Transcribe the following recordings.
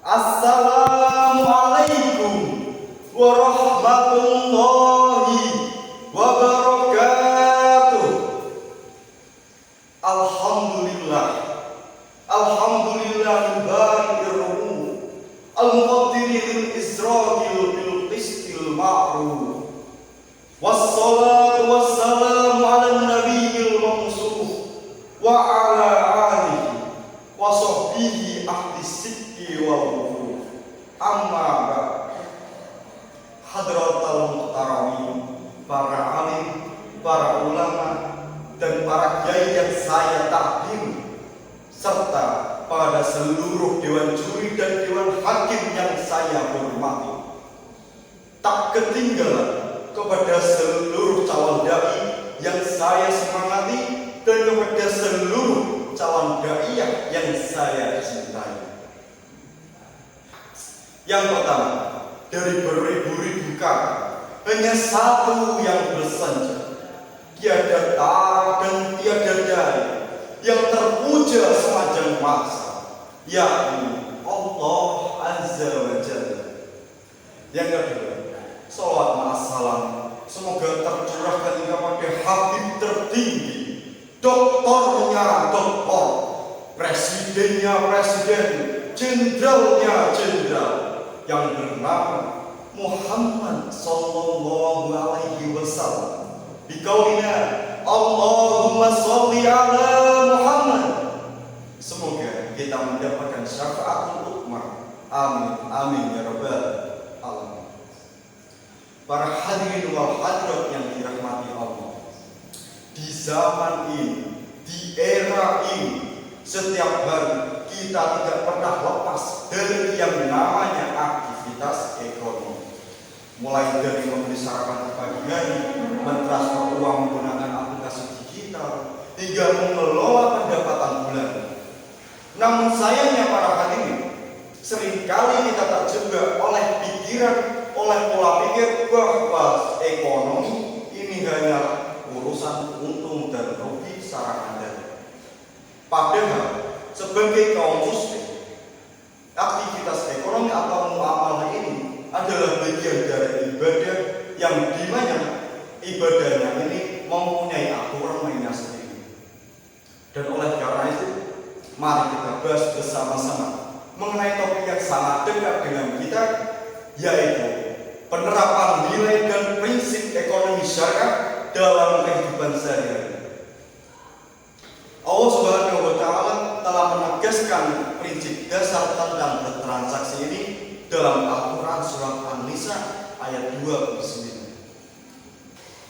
Assalamualaikum warahmatullahi wabarakatuh. Alhamdulillah, alhamdulillahil bari'ir ruh, al-muqaddiri lil isra'il bil qistil ma'ruf. Wassalatu wassalamu ala nabiyil mamsuh wa ala alihi wa sahbihi ahli sidqi wal wufur. Amma ba'd. Hadratal muhtaramin, para alim, para ulama, dan para kiai yang saya takdim, serta pada seluruh dewan juri dan dewan hakim yang saya hormati. Tak ketinggalan kepada seluruh calon dai yang saya semangati dan kepada seluruh calon daiyah yang saya cintai. Yang pertama, dari beribu-ribu kata, hanya satu yang bersenja, tiada tara dan tiada daya, yang terpuja semajang masa, yakni Allah Azza wa Jalla. Yang kedua, salawat ma'assalam semoga tercurahkan kepada Habib tertinggi, doktornya doktor, presidennya presiden, jenderalnya jenderal, yang bernama Muhammad sallallahu alaihi wasallam. Biqaulina Allahumma sholli ala Muhammad. Semoga kita mendapatkan syafaatul ummah. Amin amin ya rabbal alamin. Para hadirin wal hadirat yang dirahmati Allah, di zaman ini, di era ini, setiap hari kita tidak pernah lepas dari yang namanya aktivitas ekonomi. Mulai dari membeli sarapan di pagi hari, mentransfer uang menggunakan aplikasi digital, hingga mengelola pendapatan bulanan. Namun sayangnya para hadirin, seringkali kita terjebak oleh pikiran, oleh pola pikir bahwa ekonomi ini hanya urusan untung dan rugi secara andal. Padahal sebagai kaum muslim, aktivitas ekonomi atau muamalah ini adalah bagian dari ibadah yang dimana ibadahnya ini mempunyai aturan mainnya sendiri. Dan oleh karena itu, mari kita bahas bersama-sama mengenai topik yang sangat dekat dengan kita, yaitu penerapan nilai dan prinsip ekonomi syariah dalam kehidupan sehari-hari. Allah Subhanahu wa Ta'ala telah menegaskan prinsip dasar tentang bertransaksi ini dalam Al-Quran surat An-Nisa ayat 29.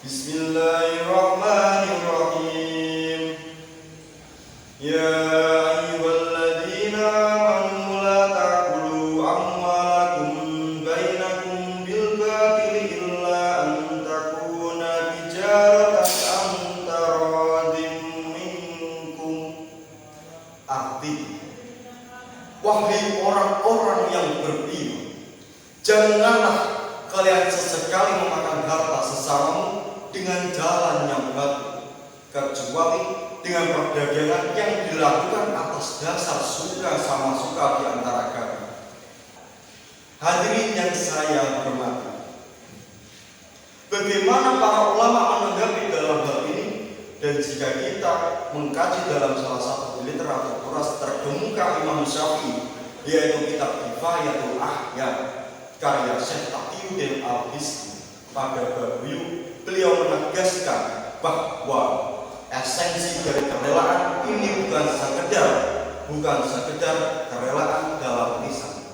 Bismillahirrahmanirrahim. Ya ayyuhalladzina amanu la ta'kulu amwalakum bainakum bil batili illa an takuna tijaratan an taradin minkum. Arti, wahai orang-orang yang beriman, janganlah kalian sesekali memakan harta sesamamu dengan jalan yang batil, kecuali dengan perdagangan yang dilakukan atas dasar suka sama suka di antara kalian. Hadirin yang saya hormati, bagaimana para ulama menanggapi dalam hal ini? Dan jika kita mengkaji dalam salah satu literatur turas terkemuka Imam Syafi'i, yaitu kitab Kifayatul Ahya karya Syekh Taqiyuddin Al-Hizmi, pada bab beliau menegaskan bahwa esensi dari kerelaan ini bukan sekedar kerelaan dalam lisan,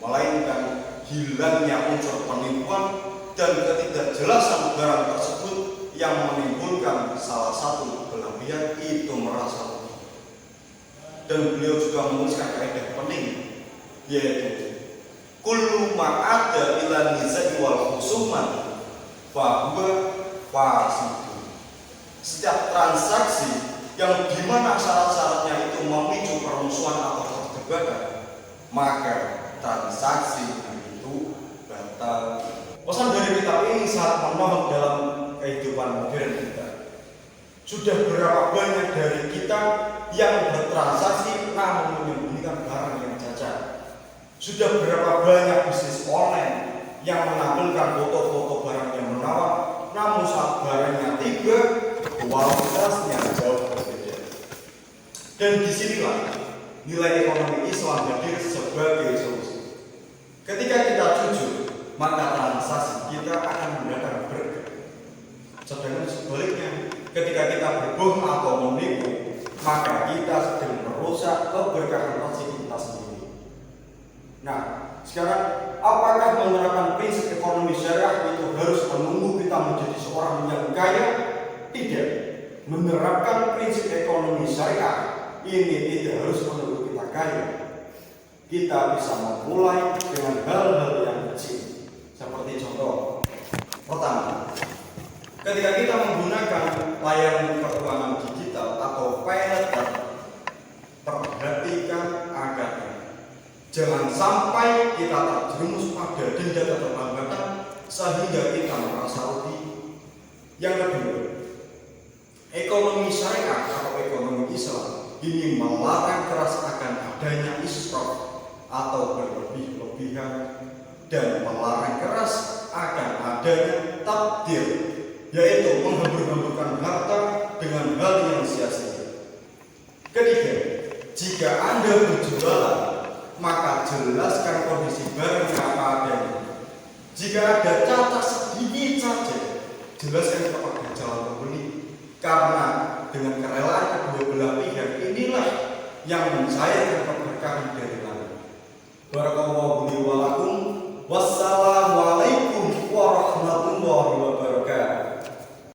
melainkan hilangnya unsur penipuan dan ketidakjelasan barang tersebut yang menimbulkan salah satu kelebihan, itu merasa rugi. Dan beliau juga menuliskan kaidah penting, yaitu kullu ma'ada ila nizai wal khusuman fahuwa fasidun. Setiap transaksi yang dimana syarat-syaratnya itu memicu permusuhan atau perdebatan, maka transaksi itu batal. Pesan dari kitab ini sangat menolong dalam kehidupan modern kita. Sudah berapa banyak dari kita yang bertransaksi namun menyembunyikan barang yang cacat. Sudah berapa banyak bisnis online yang menampilkan foto-foto barang yang menawan, namun saat barangnya tiba, kualitasnya jauh berbeda. Dan disinilah nilai ekonomi Islam hadir sebagai solusi. Ketika kita jujur, maka transaksi kita akan mendatangkan berkah. Sedangkan sebaliknya, ketika kita berbohong atau menipu, maka kita sedang merusak keberkahan rezeki kita sendiri. Nah, sekarang apakah menerapkan prinsip ekonomi syariah itu harus menunggu kita menjadi seorang yang kaya? Tidak. Menerapkan prinsip ekonomi syariah ini tidak harus menunggu kita kaya. Kita bisa memulai dengan hal-hal yang kecil. Seperti contoh pertama, ketika kita menggunakan layanan keuangan digital atau paylater, perhatikan agar jangan sampai kita terjerumus pada denda keterlambatan sehingga kita merasa rugi. Yang kedua, ekonomi syariah atau ekonomi Islam ini melarang keras akan adanya israf atau berlebih-lebihan dan melarang keras akan adanya tabdir, yaitu menghambur-hamburkan harta dengan hal yang sia-sia. Ketiga, jika Anda berjualan, maka jelaskan kondisi barang apa adanya. Jika ada cacat sedikit saja, jelaskan kepada calon pembeli, karena dengan kerelaan kedua belah pihak inilah yang mencairkan keberkahan dari langit. Barakallahu li wa lakum. Wassalam.